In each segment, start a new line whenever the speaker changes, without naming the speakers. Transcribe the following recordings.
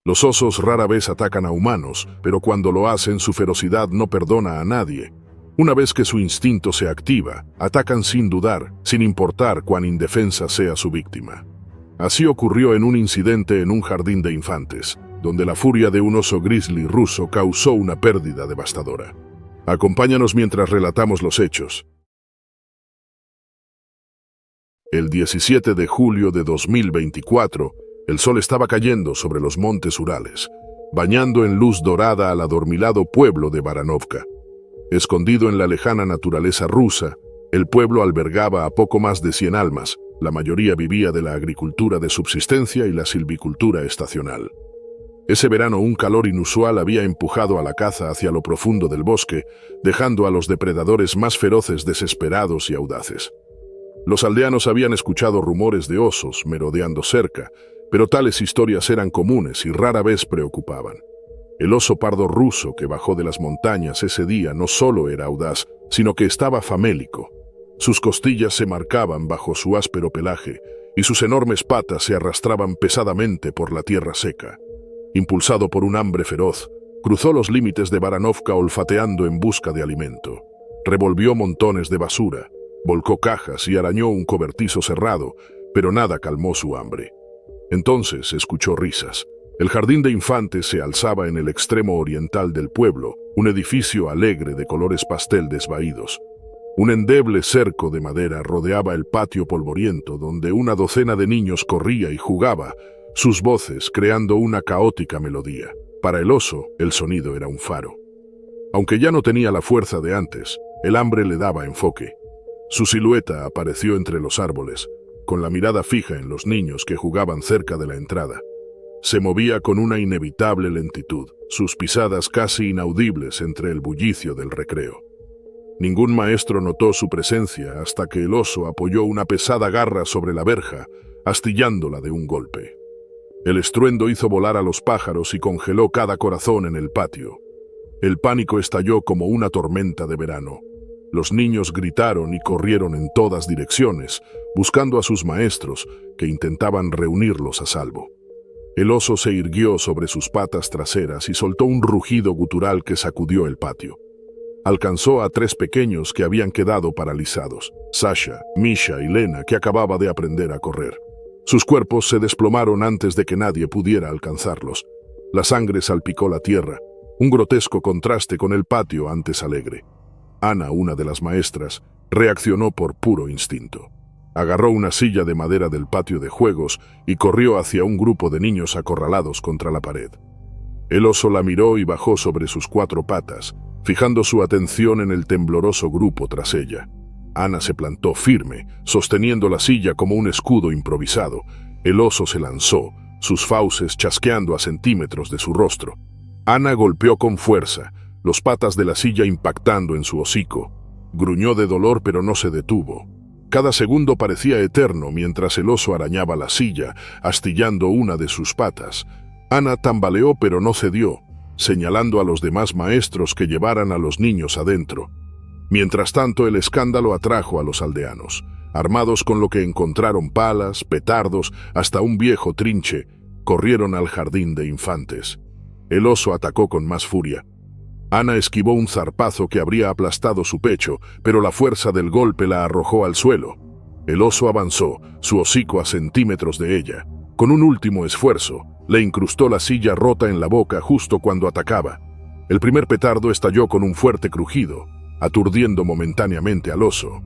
Los osos rara vez atacan a humanos, pero cuando lo hacen su ferocidad no perdona a nadie. Una vez que su instinto se activa, atacan sin dudar, sin importar cuán indefensa sea su víctima. Así ocurrió en un incidente en un jardín de infantes, donde la furia de un oso grizzly ruso causó una pérdida devastadora. Acompáñanos mientras relatamos los hechos. El 17 de julio de 2024, el sol estaba cayendo sobre los montes Urales, bañando en luz dorada al adormilado pueblo de Baranovka. Escondido en la lejana naturaleza rusa, el pueblo albergaba a poco más de 100 almas. La mayoría vivía de la agricultura de subsistencia y la silvicultura estacional. Ese verano un calor inusual había empujado a la caza hacia lo profundo del bosque, dejando a los depredadores más feroces desesperados y audaces. Los aldeanos habían escuchado rumores de osos merodeando cerca, pero tales historias eran comunes y rara vez preocupaban. El oso pardo ruso que bajó de las montañas ese día no solo era audaz, sino que estaba famélico. Sus costillas se marcaban bajo su áspero pelaje y sus enormes patas se arrastraban pesadamente por la tierra seca. Impulsado por un hambre feroz, cruzó los límites de Baranovka olfateando en busca de alimento. Revolvió montones de basura, volcó cajas y arañó un cobertizo cerrado, pero nada calmó su hambre. Entonces escuchó risas. El jardín de infantes se alzaba en el extremo oriental del pueblo, un edificio alegre de colores pastel desvaídos. Un endeble cerco de madera rodeaba el patio polvoriento donde una docena de niños corría y jugaba, sus voces creando una caótica melodía. Para el oso, el sonido era un faro. Aunque ya no tenía la fuerza de antes, el hambre le daba enfoque. Su silueta apareció entre los árboles, con la mirada fija en los niños que jugaban cerca de la entrada. Se movía con una inevitable lentitud, sus pisadas casi inaudibles entre el bullicio del recreo. Ningún maestro notó su presencia hasta que el oso apoyó una pesada garra sobre la verja, astillándola de un golpe. El estruendo hizo volar a los pájaros y congeló cada corazón en el patio. El pánico estalló como una tormenta de verano. Los niños gritaron y corrieron en todas direcciones, buscando a sus maestros, que intentaban reunirlos a salvo. El oso se irguió sobre sus patas traseras y soltó un rugido gutural que sacudió el patio. Alcanzó a 3 pequeños que habían quedado paralizados, Sasha, Misha y Lena, que acababa de aprender a correr. Sus cuerpos se desplomaron antes de que nadie pudiera alcanzarlos. La sangre salpicó la tierra, un grotesco contraste con el patio antes alegre. Ana, una de las maestras, reaccionó por puro instinto. Agarró una silla de madera del patio de juegos y corrió hacia un grupo de niños acorralados contra la pared. El oso la miró y bajó sobre sus 4 patas, fijando su atención en el tembloroso grupo tras ella. Ana se plantó firme, sosteniendo la silla como un escudo improvisado. El oso se lanzó, sus fauces chasqueando a centímetros de su rostro. Ana golpeó con fuerza, los patas de la silla impactando en su hocico. Gruñó de dolor pero no se detuvo. Cada segundo parecía eterno mientras el oso arañaba la silla, astillando una de sus patas. Ana tambaleó pero no cedió, señalando a los demás maestros que llevaran a los niños adentro. Mientras tanto, el escándalo atrajo a los aldeanos. Armados con lo que encontraron, palas, petardos, hasta un viejo trinche, corrieron al jardín de infantes. El oso atacó con más furia. Ana esquivó un zarpazo que habría aplastado su pecho, pero la fuerza del golpe la arrojó al suelo. El oso avanzó, su hocico a centímetros de ella. Con un último esfuerzo, le incrustó la silla rota en la boca justo cuando atacaba. El primer petardo estalló con un fuerte crujido, aturdiendo momentáneamente al oso.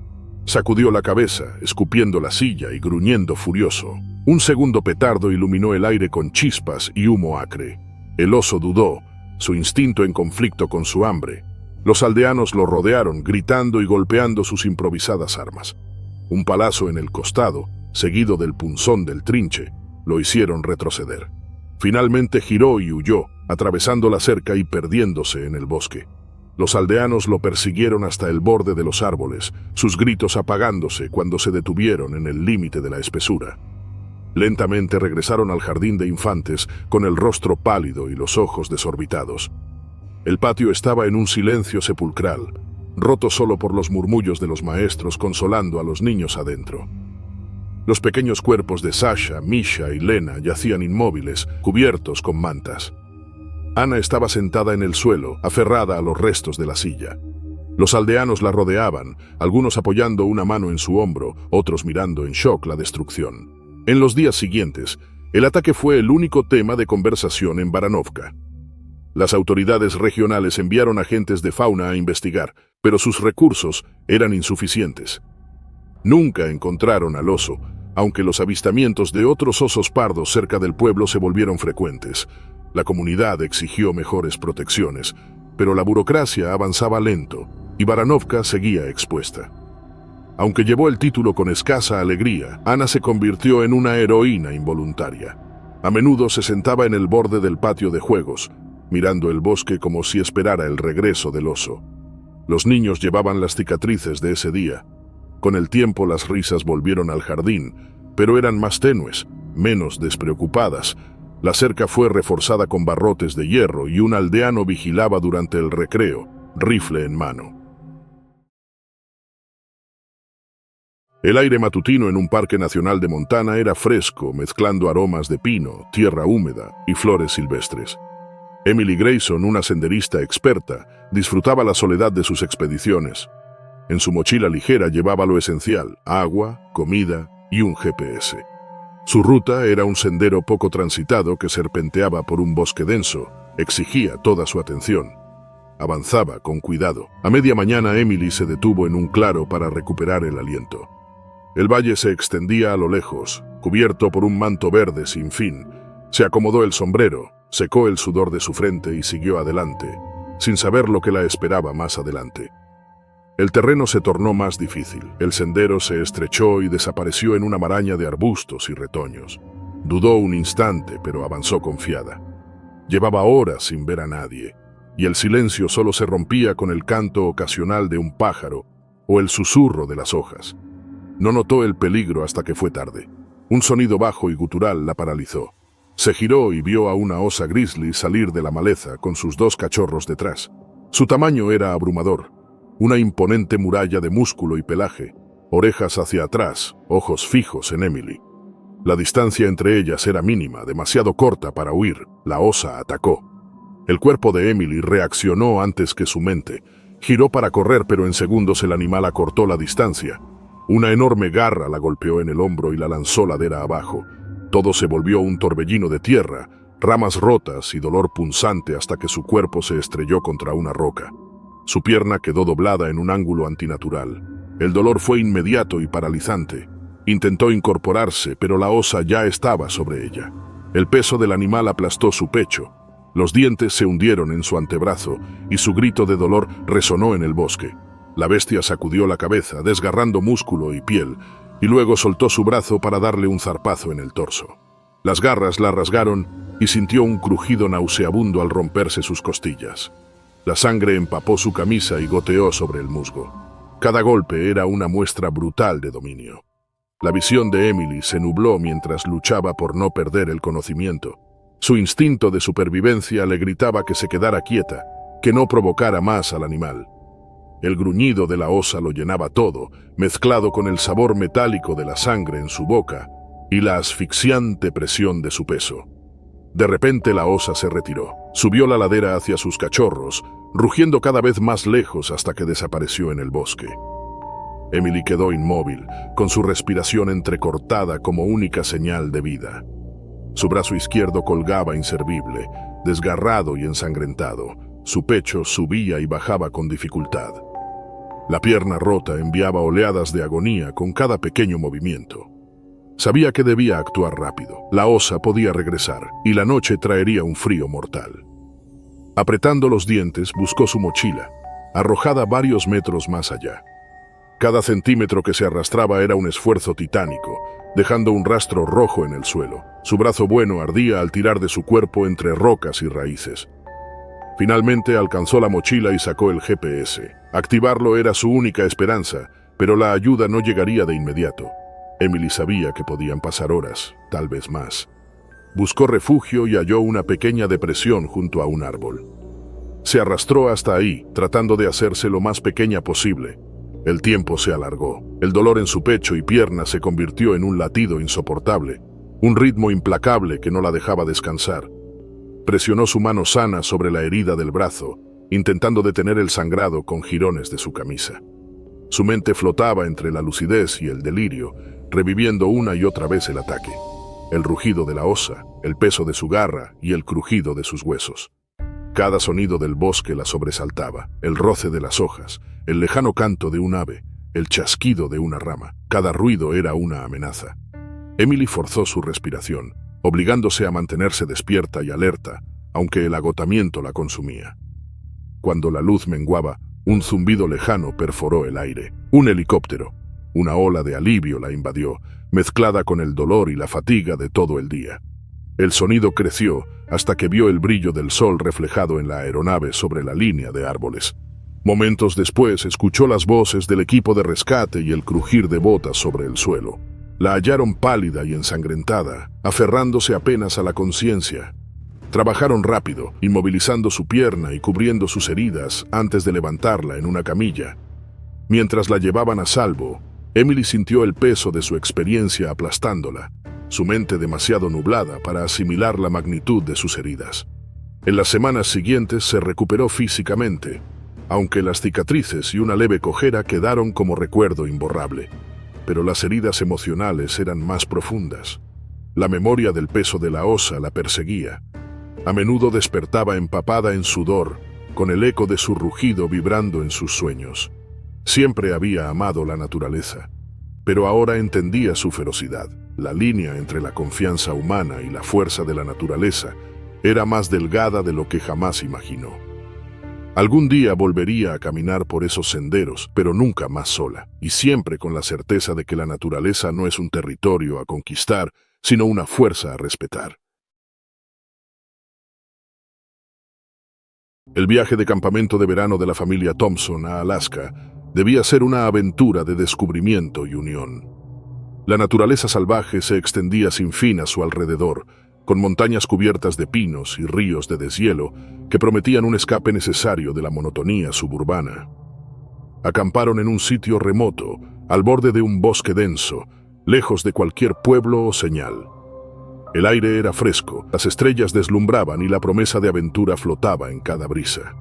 Sacudió la cabeza, escupiendo la silla y gruñendo furioso. Un segundo petardo iluminó el aire con chispas y humo acre. El oso dudó, su instinto en conflicto con su hambre. Los aldeanos lo rodearon, gritando y golpeando sus improvisadas armas. Un palazo en el costado, seguido del punzón del trinche, lo hicieron retroceder. Finalmente giró y huyó, atravesando la cerca y perdiéndose en el bosque. Los aldeanos lo persiguieron hasta el borde de los árboles, sus gritos apagándose cuando se detuvieron en el límite de la espesura. Lentamente regresaron al jardín de infantes con el rostro pálido y los ojos desorbitados. El patio estaba en un silencio sepulcral, roto solo por los murmullos de los maestros consolando a los niños adentro. Los pequeños cuerpos de Sasha, Misha y Lena yacían inmóviles, cubiertos con mantas. Ana estaba sentada en el suelo, aferrada a los restos de la silla. Los aldeanos la rodeaban, algunos apoyando una mano en su hombro, otros mirando en shock la destrucción. En los días siguientes, el ataque fue el único tema de conversación en Baranovka. Las autoridades regionales enviaron agentes de fauna a investigar, pero sus recursos eran insuficientes. Nunca encontraron al oso, aunque los avistamientos de otros osos pardos cerca del pueblo se volvieron frecuentes. La comunidad exigió mejores protecciones, pero la burocracia avanzaba lento y Baranovka seguía expuesta. Aunque llevó el título con escasa alegría, Ana se convirtió en una heroína involuntaria. A menudo se sentaba en el borde del patio de juegos, mirando el bosque como si esperara el regreso del oso. Los niños llevaban las cicatrices de ese día. Con el tiempo las risas volvieron al jardín, pero eran más tenues, menos despreocupadas. La cerca fue reforzada con barrotes de hierro y un aldeano vigilaba durante el recreo, rifle en mano. El aire matutino en un parque nacional de Montana era fresco, mezclando aromas de pino, tierra húmeda y flores silvestres. Emily Grayson, una senderista experta, disfrutaba la soledad de sus expediciones. En su mochila ligera llevaba lo esencial: agua, comida y un GPS. Su ruta era un sendero poco transitado que serpenteaba por un bosque denso. Exigía toda su atención. Avanzaba con cuidado. A media mañana Emily se detuvo en un claro para recuperar el aliento. El valle se extendía a lo lejos, cubierto por un manto verde sin fin. Se acomodó el sombrero, secó el sudor de su frente y siguió adelante, sin saber lo que la esperaba más adelante. El terreno se tornó más difícil. El sendero se estrechó y desapareció en una maraña de arbustos y retoños. Dudó un instante, pero avanzó confiada. Llevaba horas sin ver a nadie, y el silencio solo se rompía con el canto ocasional de un pájaro o el susurro de las hojas. No notó el peligro hasta que fue tarde. Un sonido bajo y gutural la paralizó. Se giró y vio a una osa grizzly salir de la maleza con sus 2 cachorros detrás. Su tamaño era abrumador. Una imponente muralla de músculo y pelaje, orejas hacia atrás, ojos fijos en Emily. La distancia entre ellas era mínima, demasiado corta para huir. La osa atacó. El cuerpo de Emily reaccionó antes que su mente. Giró para correr, pero en segundos el animal acortó la distancia. Una enorme garra la golpeó en el hombro y la lanzó ladera abajo. Todo se volvió un torbellino de tierra, ramas rotas y dolor punzante hasta que su cuerpo se estrelló contra una roca. Su pierna quedó doblada en un ángulo antinatural. El dolor fue inmediato y paralizante. Intentó incorporarse, pero la osa ya estaba sobre ella. El peso del animal aplastó su pecho. Los dientes se hundieron en su antebrazo y su grito de dolor resonó en el bosque. La bestia sacudió la cabeza, desgarrando músculo y piel, y luego soltó su brazo para darle un zarpazo en el torso. Las garras la rasgaron y sintió un crujido nauseabundo al romperse sus costillas. La sangre empapó su camisa y goteó sobre el musgo. Cada golpe era una muestra brutal de dominio. La visión de Emily se nubló mientras luchaba por no perder el conocimiento. Su instinto de supervivencia le gritaba que se quedara quieta, que no provocara más al animal. El gruñido de la osa lo llenaba todo, mezclado con el sabor metálico de la sangre en su boca y la asfixiante presión de su peso. De repente la osa se retiró. Subió la ladera hacia sus cachorros, rugiendo cada vez más lejos hasta que desapareció en el bosque. Emily quedó inmóvil, con su respiración entrecortada como única señal de vida. Su brazo izquierdo colgaba inservible, desgarrado y ensangrentado. Su pecho subía y bajaba con dificultad. La pierna rota enviaba oleadas de agonía con cada pequeño movimiento. Sabía que debía actuar rápido. La osa podía regresar y la noche traería un frío mortal. Apretando los dientes, buscó su mochila, arrojada varios metros más allá. Cada centímetro que se arrastraba era un esfuerzo titánico, dejando un rastro rojo en el suelo. Su brazo bueno ardía al tirar de su cuerpo entre rocas y raíces. Finalmente alcanzó la mochila y sacó el GPS. Activarlo era su única esperanza, pero la ayuda no llegaría de inmediato. Emily sabía que podían pasar horas, tal vez más. Buscó refugio y halló una pequeña depresión junto a un árbol. Se arrastró hasta ahí, tratando de hacerse lo más pequeña posible. El tiempo se alargó. El dolor en su pecho y piernas se convirtió en un latido insoportable, un ritmo implacable que no la dejaba descansar. Presionó su mano sana sobre la herida del brazo, intentando detener el sangrado con jirones de su camisa. Su mente flotaba entre la lucidez y el delirio, reviviendo una y otra vez el ataque. El rugido de la osa, el peso de su garra y el crujido de sus huesos. Cada sonido del bosque la sobresaltaba, el roce de las hojas, el lejano canto de un ave, el chasquido de una rama. Cada ruido era una amenaza. Emily forzó su respiración, obligándose a mantenerse despierta y alerta, aunque el agotamiento la consumía. Cuando la luz menguaba, un zumbido lejano perforó el aire. Un helicóptero. Una ola de alivio la invadió, mezclada con el dolor y la fatiga de todo el día. El sonido creció hasta que vio el brillo del sol reflejado en la aeronave sobre la línea de árboles. Momentos después escuchó las voces del equipo de rescate y el crujir de botas sobre el suelo. La hallaron pálida y ensangrentada, aferrándose apenas a la conciencia. Trabajaron rápido, inmovilizando su pierna y cubriendo sus heridas antes de levantarla en una camilla. Mientras la llevaban a salvo, Emily sintió el peso de su experiencia aplastándola, su mente demasiado nublada para asimilar la magnitud de sus heridas. En las semanas siguientes se recuperó físicamente, aunque las cicatrices y una leve cojera quedaron como recuerdo imborrable. Pero las heridas emocionales eran más profundas. La memoria del peso de la osa la perseguía. A menudo despertaba empapada en sudor, con el eco de su rugido vibrando en sus sueños. Siempre había amado la naturaleza, pero ahora entendía su ferocidad. La línea entre la confianza humana y la fuerza de la naturaleza era más delgada de lo que jamás imaginó. Algún día volvería a caminar por esos senderos, pero nunca más sola, y siempre con la certeza de que la naturaleza no es un territorio a conquistar, sino una fuerza a respetar. El viaje de campamento de verano de la familia Thompson a Alaska debía ser una aventura de descubrimiento y unión. La naturaleza salvaje se extendía sin fin a su alrededor, con montañas cubiertas de pinos y ríos de deshielo que prometían un escape necesario de la monotonía suburbana. Acamparon en un sitio remoto, al borde de un bosque denso, lejos de cualquier pueblo o señal. El aire era fresco, las estrellas deslumbraban y la promesa de aventura flotaba en cada brisa.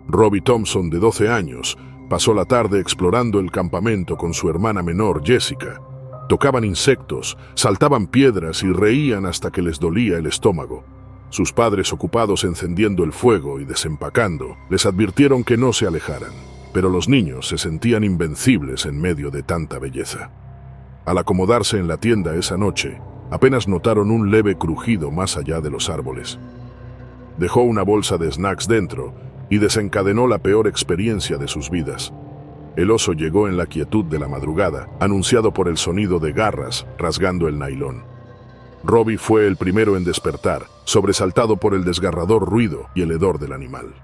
Robbie Thompson, de 12 años, pasó la tarde explorando el campamento con su hermana menor, Jessica. Tocaban insectos, saltaban piedras y reían hasta que les dolía el estómago. Sus padres, ocupados encendiendo el fuego y desempacando, les advirtieron que no se alejaran, pero los niños se sentían invencibles en medio de tanta belleza. Al acomodarse en la tienda esa noche, apenas notaron un leve crujido más allá de los árboles. Dejó una bolsa de snacks dentro y desencadenó la peor experiencia de sus vidas. El oso llegó en la quietud de la madrugada, anunciado por el sonido de garras rasgando el nailón. Robbie fue el primero en despertar, sobresaltado por el desgarrador ruido y el hedor del animal.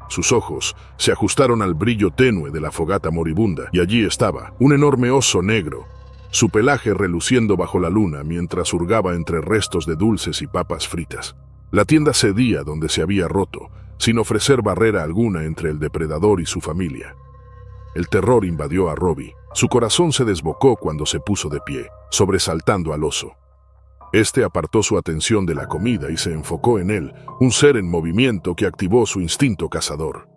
Sus ojos se ajustaron al brillo tenue de la fogata moribunda, y allí estaba, un enorme oso negro, su pelaje reluciendo bajo la luna mientras hurgaba entre restos de dulces y papas fritas. La tienda cedía donde se había roto, sin ofrecer barrera alguna entre el depredador y su familia. El terror invadió a Robbie. Su corazón se desbocó cuando se puso de pie, sobresaltando al oso. Este apartó su atención de la comida y se enfocó en él, un ser en movimiento que activó su instinto cazador.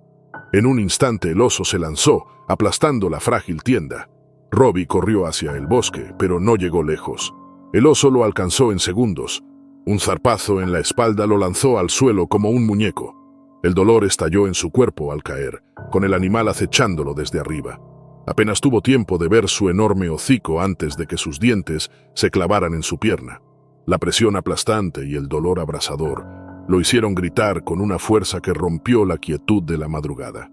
En un instante el oso se lanzó, aplastando la frágil tienda. Robbie corrió hacia el bosque, pero no llegó lejos. El oso lo alcanzó en segundos. Un zarpazo en la espalda lo lanzó al suelo como un muñeco. El dolor estalló en su cuerpo al caer, con el animal acechándolo desde arriba. Apenas tuvo tiempo de ver su enorme hocico antes de que sus dientes se clavaran en su pierna. La presión aplastante y el dolor abrasador lo hicieron gritar con una fuerza que rompió la quietud de la madrugada.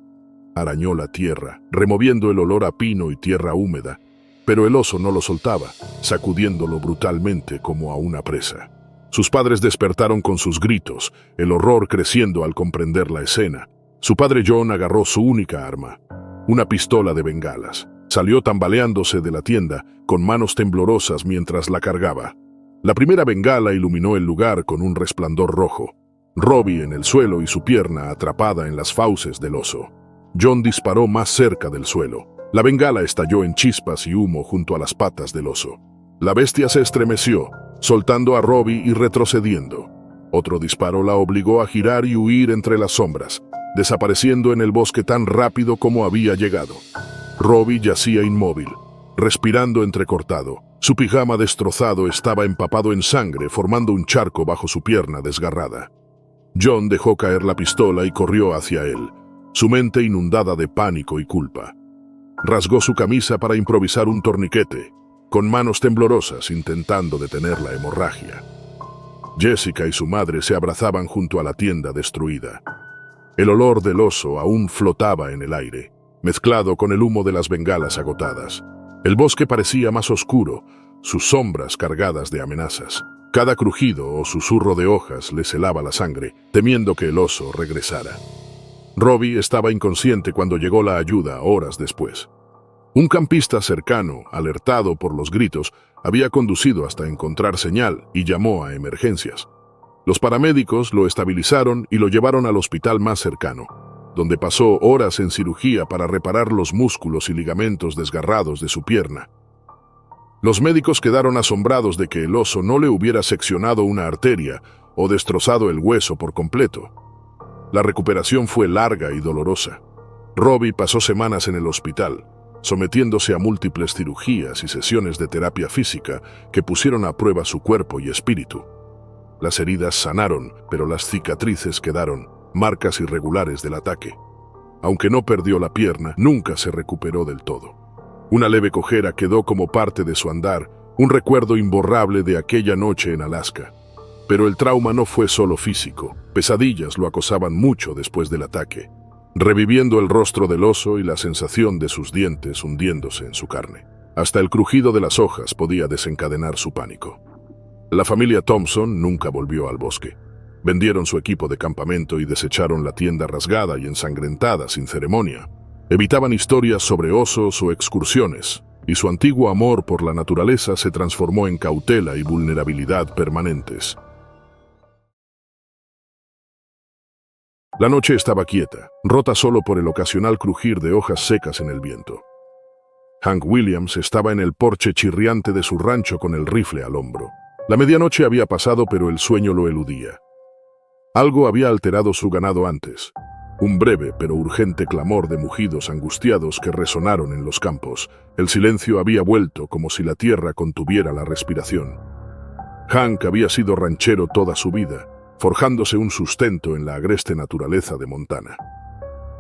Arañó la tierra, removiendo el olor a pino y tierra húmeda, pero el oso no lo soltaba, sacudiéndolo brutalmente como a una presa. Sus padres despertaron con sus gritos, el horror creciendo al comprender la escena. Su padre John agarró su única arma, una pistola de bengalas. Salió tambaleándose de la tienda, con manos temblorosas mientras la cargaba. La primera bengala iluminó el lugar con un resplandor rojo. Robbie en el suelo y su pierna atrapada en las fauces del oso. John disparó más cerca del suelo. La bengala estalló en chispas y humo junto a las patas del oso. La bestia se estremeció, soltando a Robbie y retrocediendo. Otro disparo la obligó a girar y huir entre las sombras, desapareciendo en el bosque tan rápido como había llegado. Robbie yacía inmóvil, respirando entrecortado. Su pijama destrozado estaba empapado en sangre, formando un charco bajo su pierna desgarrada. John dejó caer la pistola y corrió hacia él, su mente inundada de pánico y culpa. Rasgó su camisa para improvisar un torniquete, con manos temblorosas intentando detener la hemorragia. Jessica y su madre se abrazaban junto a la tienda destruida. El olor del oso aún flotaba en el aire, mezclado con el humo de las bengalas agotadas. El bosque parecía más oscuro, sus sombras cargadas de amenazas. Cada crujido o susurro de hojas les helaba la sangre, temiendo que el oso regresara. Robbie estaba inconsciente cuando llegó la ayuda horas después. Un campista cercano, alertado por los gritos, había conducido hasta encontrar señal y llamó a emergencias. Los paramédicos lo estabilizaron y lo llevaron al hospital más cercano, donde pasó horas en cirugía para reparar los músculos y ligamentos desgarrados de su pierna. Los médicos quedaron asombrados de que el oso no le hubiera seccionado una arteria o destrozado el hueso por completo. La recuperación fue larga y dolorosa. Robbie pasó semanas en el hospital, sometiéndose a múltiples cirugías y sesiones de terapia física que pusieron a prueba su cuerpo y espíritu. Las heridas sanaron, pero las cicatrices quedaron, marcas irregulares del ataque. Aunque no perdió la pierna, nunca se recuperó del todo. Una leve cojera quedó como parte de su andar, un recuerdo imborrable de aquella noche en Alaska. Pero el trauma no fue solo físico, pesadillas lo acosaban mucho después del ataque, reviviendo el rostro del oso y la sensación de sus dientes hundiéndose en su carne. Hasta el crujido de las hojas podía desencadenar su pánico. La familia Thompson nunca volvió al bosque. Vendieron su equipo de campamento y desecharon la tienda rasgada y ensangrentada sin ceremonia. Evitaban historias sobre osos o excursiones, y su antiguo amor por la naturaleza se transformó en cautela y vulnerabilidad permanentes. La noche estaba quieta, rota solo por el ocasional crujir de hojas secas en el viento. Hank Williams estaba en el porche chirriante de su rancho con el rifle al hombro. La medianoche había pasado, pero el sueño lo eludía. Algo había alterado su ganado antes. Un breve pero urgente clamor de mugidos angustiados que resonaron en los campos. El silencio había vuelto como si la tierra contuviera la respiración. Hank había sido ranchero toda su vida, forjándose un sustento en la agreste naturaleza de Montana.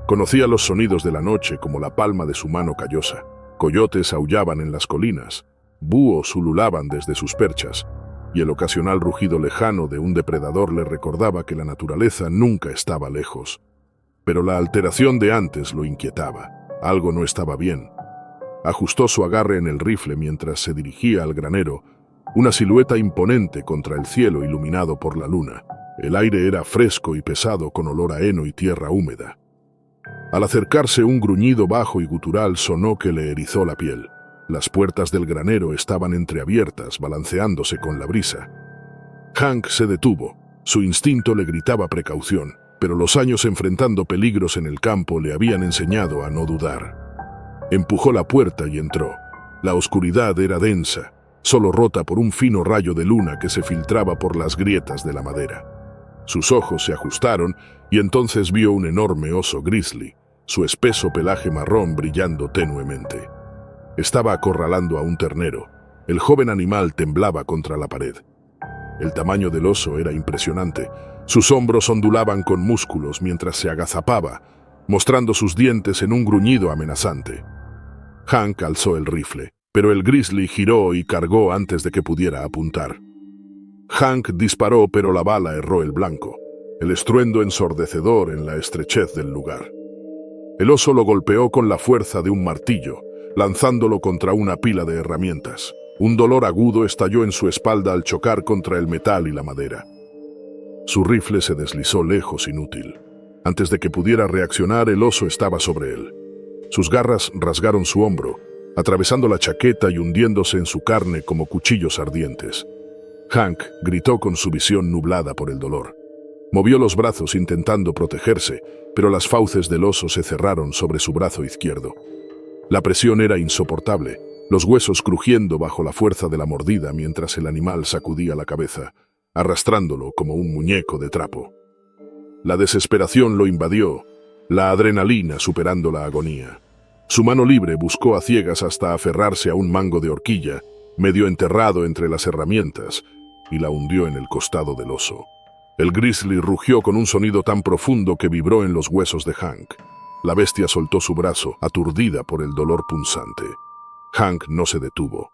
Conocía los sonidos de la noche como la palma de su mano callosa. Coyotes aullaban en las colinas, búhos ululaban desde sus perchas, y el ocasional rugido lejano de un depredador le recordaba que la naturaleza nunca estaba lejos. Pero la alteración de antes lo inquietaba. Algo no estaba bien. Ajustó su agarre en el rifle mientras se dirigía al granero, una silueta imponente contra el cielo iluminado por la luna. El aire era fresco y pesado con olor a heno y tierra húmeda. Al acercarse, un gruñido bajo y gutural sonó que le erizó la piel. Las puertas del granero estaban entreabiertas, balanceándose con la brisa. Hank se detuvo. Su instinto le gritaba precaución, pero los años enfrentando peligros en el campo le habían enseñado a no dudar. Empujó la puerta y entró. La oscuridad era densa, solo rota por un fino rayo de luna que se filtraba por las grietas de la madera. Sus ojos se ajustaron y entonces vio un enorme oso grizzly, su espeso pelaje marrón brillando tenuemente. Estaba acorralando a un ternero. El joven animal temblaba contra la pared. El tamaño del oso era impresionante. Sus hombros ondulaban con músculos mientras se agazapaba, mostrando sus dientes en un gruñido amenazante. Hank alzó el rifle, pero el grizzly giró y cargó antes de que pudiera apuntar. Hank disparó, pero la bala erró el blanco, el estruendo ensordecedor en la estrechez del lugar. El oso lo golpeó con la fuerza de un martillo, lanzándolo contra una pila de herramientas. Un dolor agudo estalló en su espalda al chocar contra el metal y la madera. Su rifle se deslizó lejos, inútil. Antes de que pudiera reaccionar, el oso estaba sobre él. Sus garras rasgaron su hombro, atravesando la chaqueta y hundiéndose en su carne como cuchillos ardientes. Hank gritó con su visión nublada por el dolor. Movió los brazos intentando protegerse, pero las fauces del oso se cerraron sobre su brazo izquierdo. La presión era insoportable, los huesos crujiendo bajo la fuerza de la mordida mientras el animal sacudía la cabeza, arrastrándolo como un muñeco de trapo. La desesperación lo invadió, la adrenalina superando la agonía. Su mano libre buscó a ciegas hasta aferrarse a un mango de horquilla, medio enterrado entre las herramientas, y la hundió en el costado del oso. El grizzly rugió con un sonido tan profundo que vibró en los huesos de Hank. La bestia soltó su brazo, aturdida por el dolor punzante. Hank no se detuvo.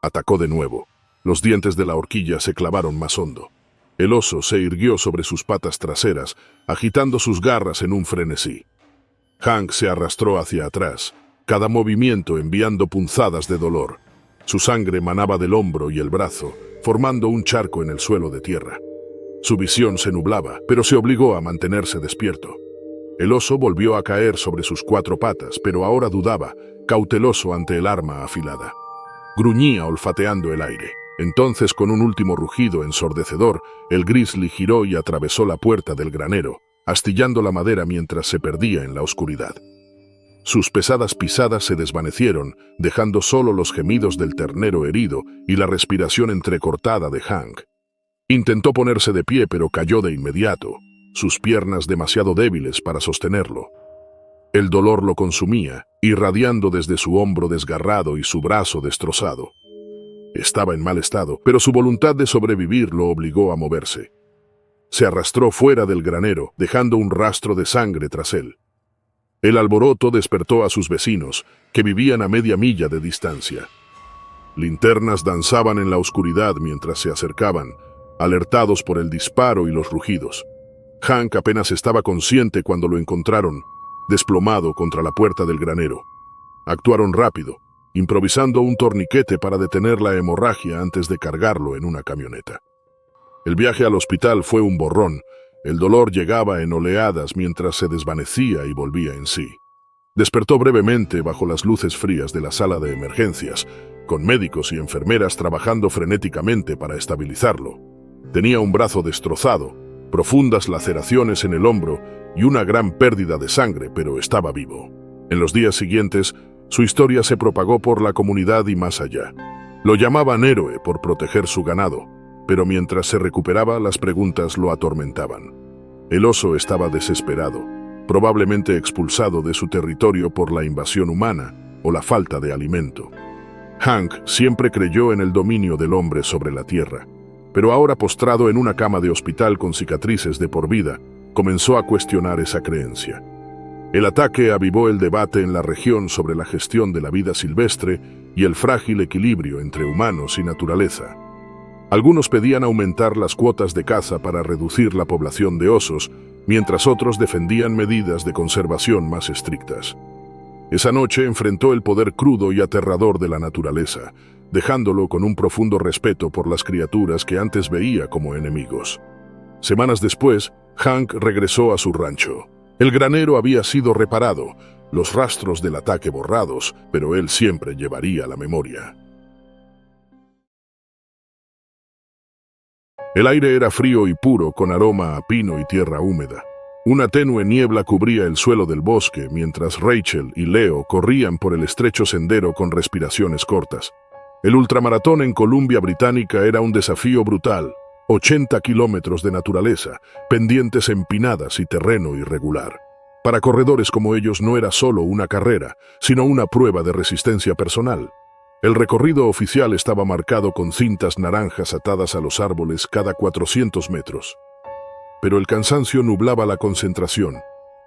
Atacó de nuevo. Los dientes de la horquilla se clavaron más hondo. El oso se irguió sobre sus patas traseras, agitando sus garras en un frenesí. Hank se arrastró hacia atrás, cada movimiento enviando punzadas de dolor. Su sangre manaba del hombro y el brazo, formando un charco en el suelo de tierra. Su visión se nublaba, pero se obligó a mantenerse despierto. El oso volvió a caer sobre sus 4 patas, pero ahora dudaba, cauteloso ante el arma afilada. Gruñía olfateando el aire. Entonces, con un último rugido ensordecedor, el grizzly giró y atravesó la puerta del granero, astillando la madera mientras se perdía en la oscuridad. Sus pesadas pisadas se desvanecieron, dejando solo los gemidos del ternero herido y la respiración entrecortada de Hank. Intentó ponerse de pie, pero cayó de inmediato, sus piernas demasiado débiles para sostenerlo. El dolor lo consumía, irradiando desde su hombro desgarrado y su brazo destrozado. Estaba en mal estado, pero su voluntad de sobrevivir lo obligó a moverse. Se arrastró fuera del granero, dejando un rastro de sangre tras él. El alboroto despertó a sus vecinos, que vivían a media milla de distancia. Linternas danzaban en la oscuridad mientras se acercaban, alertados por el disparo y los rugidos. Hank apenas estaba consciente cuando lo encontraron, desplomado contra la puerta del granero. Actuaron rápido, improvisando un torniquete para detener la hemorragia antes de cargarlo en una camioneta. El viaje al hospital fue un borrón. El dolor llegaba en oleadas mientras se desvanecía y volvía en sí. Despertó brevemente bajo las luces frías de la sala de emergencias, con médicos y enfermeras trabajando frenéticamente para estabilizarlo. Tenía un brazo destrozado, profundas laceraciones en el hombro y una gran pérdida de sangre, pero estaba vivo. En los días siguientes, su historia se propagó por la comunidad y más allá. Lo llamaban héroe por proteger su ganado, pero mientras se recuperaba, las preguntas lo atormentaban. El oso estaba desesperado, probablemente expulsado de su territorio por la invasión humana o la falta de alimento. Hank siempre creyó en el dominio del hombre sobre la tierra, pero ahora postrado en una cama de hospital con cicatrices de por vida, comenzó a cuestionar esa creencia. El ataque avivó el debate en la región sobre la gestión de la vida silvestre y el frágil equilibrio entre humanos y naturaleza. Algunos pedían aumentar las cuotas de caza para reducir la población de osos, mientras otros defendían medidas de conservación más estrictas. Esa noche enfrentó el poder crudo y aterrador de la naturaleza, dejándolo con un profundo respeto por las criaturas que antes veía como enemigos. Semanas después, Hank regresó a su rancho. El granero había sido reparado, los rastros del ataque borrados, pero él siempre llevaría la memoria. El aire era frío y puro, con aroma a pino y tierra húmeda. Una tenue niebla cubría el suelo del bosque, mientras Rachel y Leo corrían por el estrecho sendero con respiraciones cortas. El ultramaratón en Columbia Británica era un desafío brutal, 80 kilómetros de naturaleza, pendientes empinadas y terreno irregular. Para corredores como ellos no era solo una carrera, sino una prueba de resistencia personal. El recorrido oficial estaba marcado con cintas naranjas atadas a los árboles cada 400 metros. Pero el cansancio nublaba la concentración,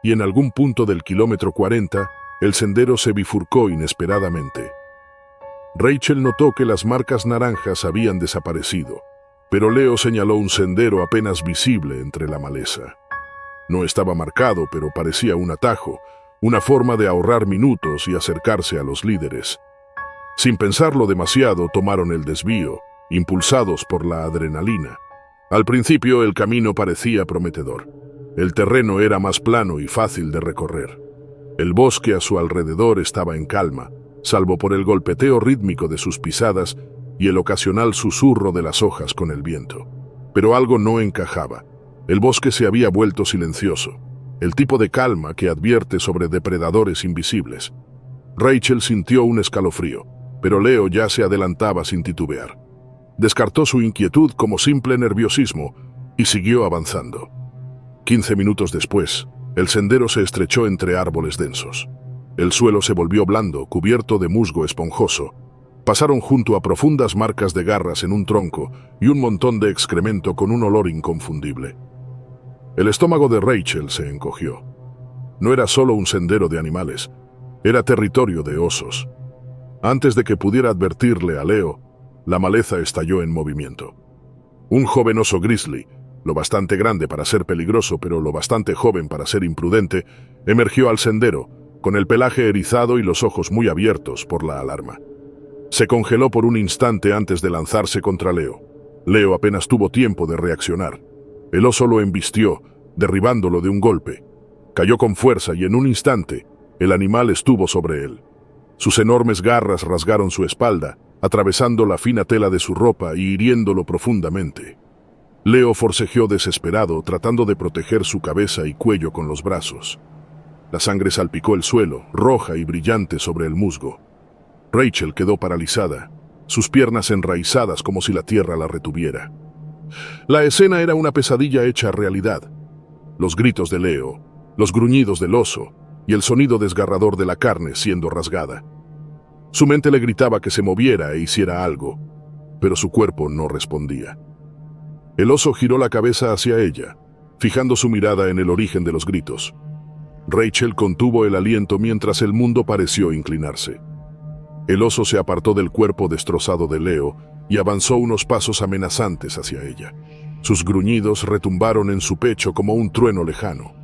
y en algún punto del kilómetro 40, el sendero se bifurcó inesperadamente. Rachel notó que las marcas naranjas habían desaparecido, pero Leo señaló un sendero apenas visible entre la maleza. No estaba marcado, pero parecía un atajo, una forma de ahorrar minutos y acercarse a los líderes. Sin pensarlo demasiado, tomaron el desvío, impulsados por la adrenalina. Al principio el camino parecía prometedor. El terreno era más plano y fácil de recorrer. El bosque a su alrededor estaba en calma, salvo por el golpeteo rítmico de sus pisadas y el ocasional susurro de las hojas con el viento. Pero algo no encajaba. El bosque se había vuelto silencioso, el tipo de calma que advierte sobre depredadores invisibles. Rachel sintió un escalofrío, pero Leo ya se adelantaba sin titubear. Descartó su inquietud como simple nerviosismo y siguió avanzando. 15 minutos después, el sendero se estrechó entre árboles densos. El suelo se volvió blando, cubierto de musgo esponjoso. Pasaron junto a profundas marcas de garras en un tronco y un montón de excremento con un olor inconfundible. El estómago de Rachel se encogió. No era solo un sendero de animales, era territorio de osos. Antes de que pudiera advertirle a Leo, la maleza estalló en movimiento. Un joven oso grizzly, lo bastante grande para ser peligroso pero lo bastante joven para ser imprudente, emergió al sendero, con el pelaje erizado y los ojos muy abiertos por la alarma. Se congeló por un instante antes de lanzarse contra Leo. Leo apenas tuvo tiempo de reaccionar. El oso lo embistió, derribándolo de un golpe. Cayó con fuerza y en un instante, el animal estuvo sobre él. Sus enormes garras rasgaron su espalda, atravesando la fina tela de su ropa y hiriéndolo profundamente. Leo forcejeó desesperado, tratando de proteger su cabeza y cuello con los brazos. La sangre salpicó el suelo, roja y brillante sobre el musgo. Rachel quedó paralizada, sus piernas enraizadas como si la tierra la retuviera. La escena era una pesadilla hecha realidad. Los gritos de Leo, los gruñidos del oso y el sonido desgarrador de la carne siendo rasgada. Su mente le gritaba que se moviera e hiciera algo, pero su cuerpo no respondía. El oso giró la cabeza hacia ella, fijando su mirada en el origen de los gritos. Rachel contuvo el aliento mientras el mundo pareció inclinarse. El oso se apartó del cuerpo destrozado de Leo y avanzó unos pasos amenazantes hacia ella. Sus gruñidos retumbaron en su pecho como un trueno lejano.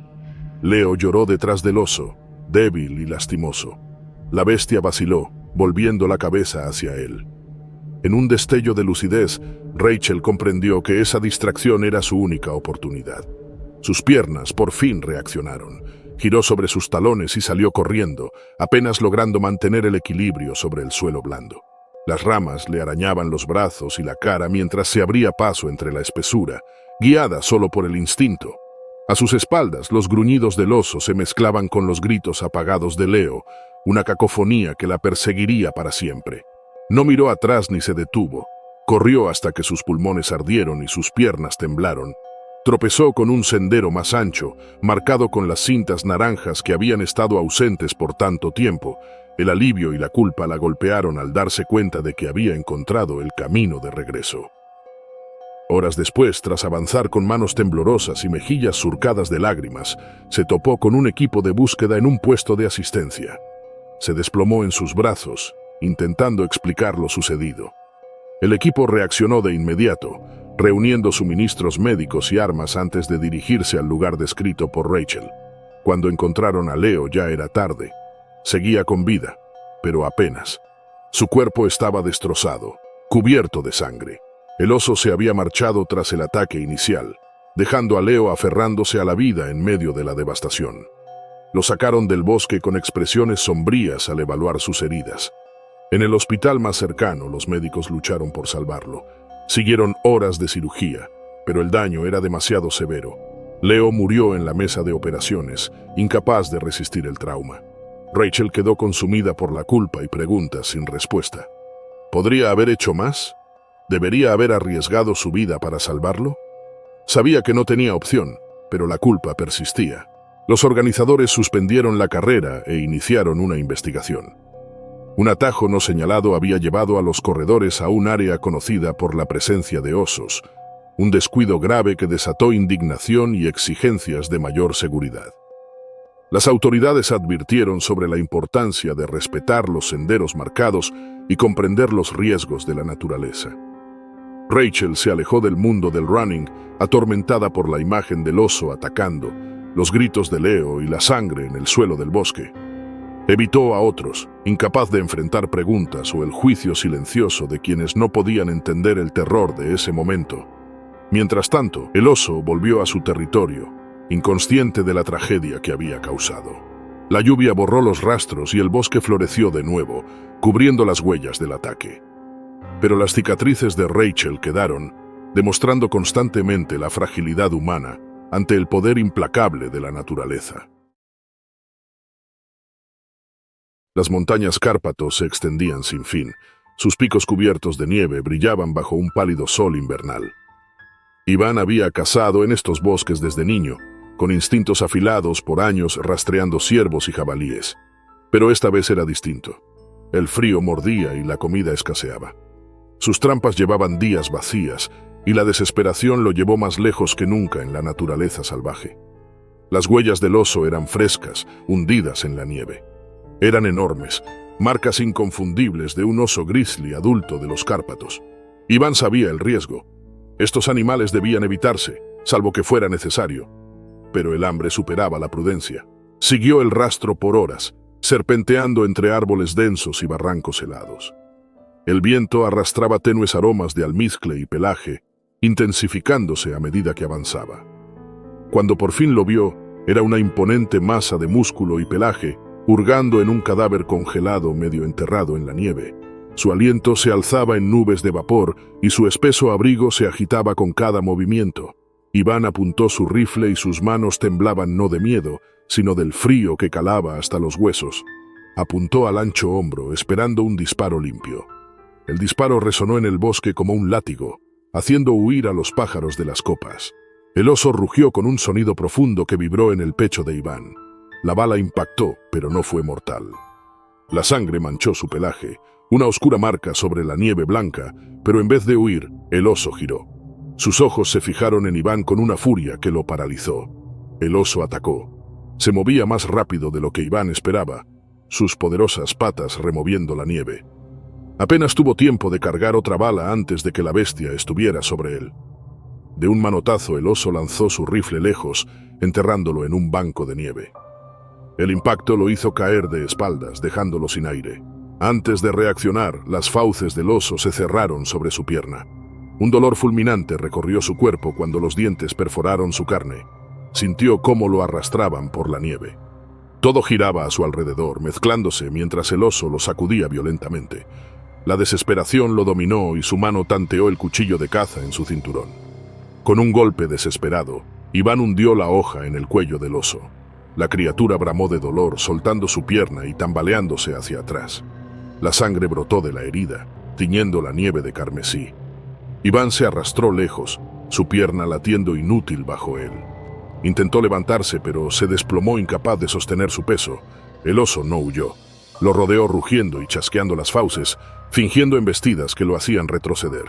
Leo lloró detrás del oso, débil y lastimoso. La bestia vaciló, volviendo la cabeza hacia él. En un destello de lucidez, Rachel comprendió que esa distracción era su única oportunidad. Sus piernas por fin reaccionaron. Giró sobre sus talones y salió corriendo, apenas logrando mantener el equilibrio sobre el suelo blando. Las ramas le arañaban los brazos y la cara mientras se abría paso entre la espesura, guiada solo por el instinto. A sus espaldas, los gruñidos del oso se mezclaban con los gritos apagados de Leo, una cacofonía que la perseguiría para siempre. No miró atrás ni se detuvo. Corrió hasta que sus pulmones ardieron y sus piernas temblaron. Tropezó con un sendero más ancho, marcado con las cintas naranjas que habían estado ausentes por tanto tiempo. El alivio y la culpa la golpearon al darse cuenta de que había encontrado el camino de regreso. Horas después, tras avanzar con manos temblorosas y mejillas surcadas de lágrimas, se topó con un equipo de búsqueda en un puesto de asistencia. Se desplomó en sus brazos, intentando explicar lo sucedido. El equipo reaccionó de inmediato, reuniendo suministros médicos y armas antes de dirigirse al lugar descrito por Rachel. Cuando encontraron a Leo ya era tarde. Seguía con vida, pero apenas. Su cuerpo estaba destrozado, cubierto de sangre. El oso se había marchado tras el ataque inicial, dejando a Leo aferrándose a la vida en medio de la devastación. Lo sacaron del bosque con expresiones sombrías al evaluar sus heridas. En el hospital más cercano, los médicos lucharon por salvarlo. Siguieron horas de cirugía, pero el daño era demasiado severo. Leo murió en la mesa de operaciones, incapaz de resistir el trauma. Rachel quedó consumida por la culpa y preguntas sin respuesta. ¿Podría haber hecho más? ¿Debería haber arriesgado su vida para salvarlo? Sabía que no tenía opción, pero la culpa persistía. Los organizadores suspendieron la carrera e iniciaron una investigación. Un atajo no señalado había llevado a los corredores a un área conocida por la presencia de osos, un descuido grave que desató indignación y exigencias de mayor seguridad. Las autoridades advirtieron sobre la importancia de respetar los senderos marcados y comprender los riesgos de la naturaleza. Rachel se alejó del mundo del running, atormentada por la imagen del oso atacando, los gritos de Leo y la sangre en el suelo del bosque. Evitó a otros, incapaz de enfrentar preguntas o el juicio silencioso de quienes no podían entender el terror de ese momento. Mientras tanto, el oso volvió a su territorio, inconsciente de la tragedia que había causado. La lluvia borró los rastros y el bosque floreció de nuevo, cubriendo las huellas del ataque. Pero las cicatrices de Rachel quedaron, demostrando constantemente la fragilidad humana ante el poder implacable de la naturaleza. Las montañas Cárpatos se extendían sin fin. Sus picos cubiertos de nieve brillaban bajo un pálido sol invernal. Iván había cazado en estos bosques desde niño, con instintos afilados por años rastreando ciervos y jabalíes. Pero esta vez era distinto. El frío mordía y la comida escaseaba. Sus trampas llevaban días vacías y la desesperación lo llevó más lejos que nunca en la naturaleza salvaje. Las huellas del oso eran frescas, hundidas en la nieve. Eran enormes, marcas inconfundibles de un oso grizzly adulto de los Cárpatos. Iván sabía el riesgo. Estos animales debían evitarse, salvo que fuera necesario. Pero el hambre superaba la prudencia. Siguió el rastro por horas, serpenteando entre árboles densos y barrancos helados. El viento arrastraba tenues aromas de almizcle y pelaje, intensificándose a medida que avanzaba. Cuando por fin lo vio, era una imponente masa de músculo y pelaje, hurgando en un cadáver congelado medio enterrado en la nieve. Su aliento se alzaba en nubes de vapor y su espeso abrigo se agitaba con cada movimiento. Iván apuntó su rifle y sus manos temblaban no de miedo, sino del frío que calaba hasta los huesos. Apuntó al ancho hombro, esperando un disparo limpio. El disparo resonó en el bosque como un látigo, haciendo huir a los pájaros de las copas. El oso rugió con un sonido profundo que vibró en el pecho de Iván. La bala impactó, pero no fue mortal. La sangre manchó su pelaje, una oscura marca sobre la nieve blanca, pero en vez de huir, el oso giró. Sus ojos se fijaron en Iván con una furia que lo paralizó. El oso atacó. Se movía más rápido de lo que Iván esperaba, sus poderosas patas removiendo la nieve. Apenas tuvo tiempo de cargar otra bala antes de que la bestia estuviera sobre él. De un manotazo el oso lanzó su rifle lejos, enterrándolo en un banco de nieve. El impacto lo hizo caer de espaldas, dejándolo sin aire. Antes de reaccionar, las fauces del oso se cerraron sobre su pierna. Un dolor fulminante recorrió su cuerpo cuando los dientes perforaron su carne. Sintió cómo lo arrastraban por la nieve. Todo giraba a su alrededor, mezclándose mientras el oso lo sacudía violentamente. La desesperación lo dominó y su mano tanteó el cuchillo de caza en su cinturón. Con un golpe desesperado, Iván hundió la hoja en el cuello del oso. La criatura bramó de dolor, soltando su pierna y tambaleándose hacia atrás. La sangre brotó de la herida, tiñendo la nieve de carmesí. Iván se arrastró lejos, su pierna latiendo inútil bajo él. Intentó levantarse, pero se desplomó incapaz de sostener su peso. El oso no huyó. Lo rodeó rugiendo y chasqueando las fauces, fingiendo embestidas que lo hacían retroceder.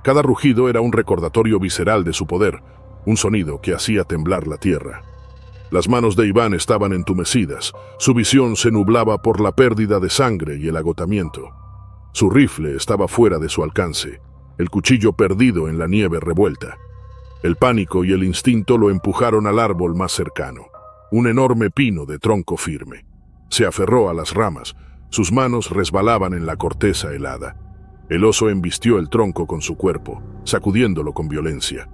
Cada rugido era un recordatorio visceral de su poder, un sonido que hacía temblar la tierra. Las manos de Iván estaban entumecidas, su visión se nublaba por la pérdida de sangre y el agotamiento. Su rifle estaba fuera de su alcance, el cuchillo perdido en la nieve revuelta. El pánico y el instinto lo empujaron al árbol más cercano, un enorme pino de tronco firme. Se aferró a las ramas, sus manos resbalaban en la corteza helada. El oso embistió el tronco con su cuerpo, sacudiéndolo con violencia.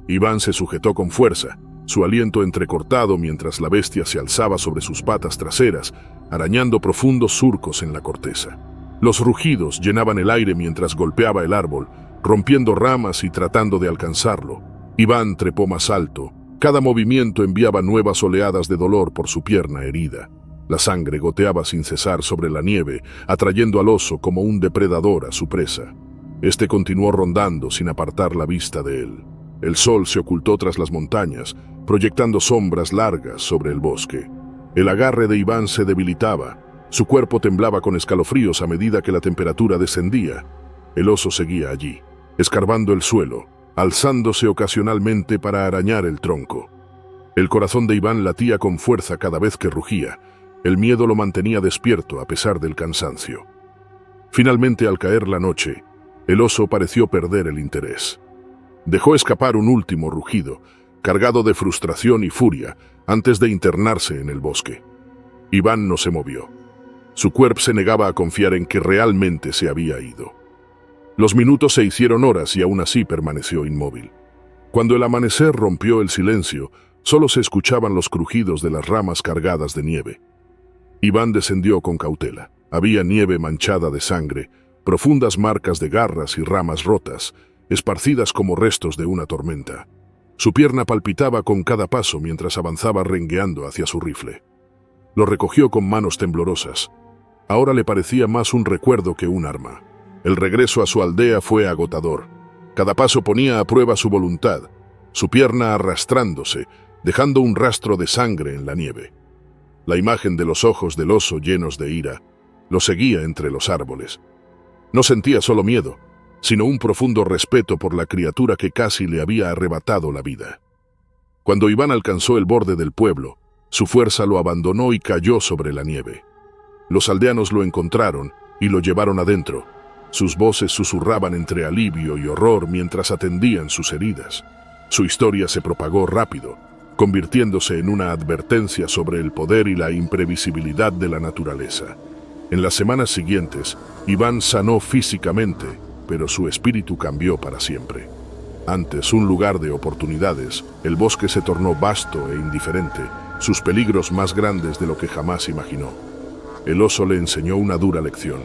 Iván se sujetó con fuerza, su aliento entrecortado mientras la bestia se alzaba sobre sus patas traseras, arañando profundos surcos en la corteza. Los rugidos llenaban el aire mientras golpeaba el árbol, rompiendo ramas y tratando de alcanzarlo. Iván trepó más alto. Cada movimiento enviaba nuevas oleadas de dolor por su pierna herida. La sangre goteaba sin cesar sobre la nieve, atrayendo al oso como un depredador a su presa. Este continuó rondando sin apartar la vista de él. El sol se ocultó tras las montañas, proyectando sombras largas sobre el bosque. El agarre de Iván se debilitaba. Su cuerpo temblaba con escalofríos a medida que la temperatura descendía. El oso seguía allí, escarbando el suelo, alzándose ocasionalmente para arañar el tronco. El corazón de Iván latía con fuerza cada vez que rugía. El miedo lo mantenía despierto a pesar del cansancio. Finalmente, al caer la noche, el oso pareció perder el interés. Dejó escapar un último rugido, cargado de frustración y furia, antes de internarse en el bosque. Iván no se movió. Su cuerpo se negaba a confiar en que realmente se había ido. Los minutos se hicieron horas y aún así permaneció inmóvil. Cuando el amanecer rompió el silencio, solo se escuchaban los crujidos de las ramas cargadas de nieve. Iván descendió con cautela. Había nieve manchada de sangre, profundas marcas de garras y ramas rotas, esparcidas como restos de una tormenta. Su pierna palpitaba con cada paso mientras avanzaba rengueando hacia su rifle. Lo recogió con manos temblorosas. Ahora le parecía más un recuerdo que un arma. El regreso a su aldea fue agotador. Cada paso ponía a prueba su voluntad, su pierna arrastrándose, dejando un rastro de sangre en la nieve. La imagen de los ojos del oso llenos de ira lo seguía entre los árboles. No sentía solo miedo, sino un profundo respeto por la criatura que casi le había arrebatado la vida. Cuando Iván alcanzó el borde del pueblo, su fuerza lo abandonó y cayó sobre la nieve. Los aldeanos lo encontraron y lo llevaron adentro. Sus voces susurraban entre alivio y horror mientras atendían sus heridas. Su historia se propagó rápido, convirtiéndose en una advertencia sobre el poder y la imprevisibilidad de la naturaleza. En las semanas siguientes, Iván sanó físicamente, pero su espíritu cambió para siempre. Antes un lugar de oportunidades, el bosque se tornó vasto e indiferente, sus peligros más grandes de lo que jamás imaginó. El oso le enseñó una dura lección.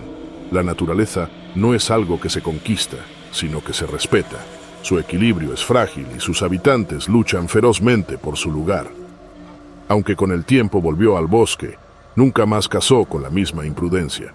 La naturaleza no es algo que se conquista, sino que se respeta. Su equilibrio es frágil y sus habitantes luchan ferozmente por su lugar. Aunque con el tiempo volvió al bosque, nunca más cazó con la misma imprudencia.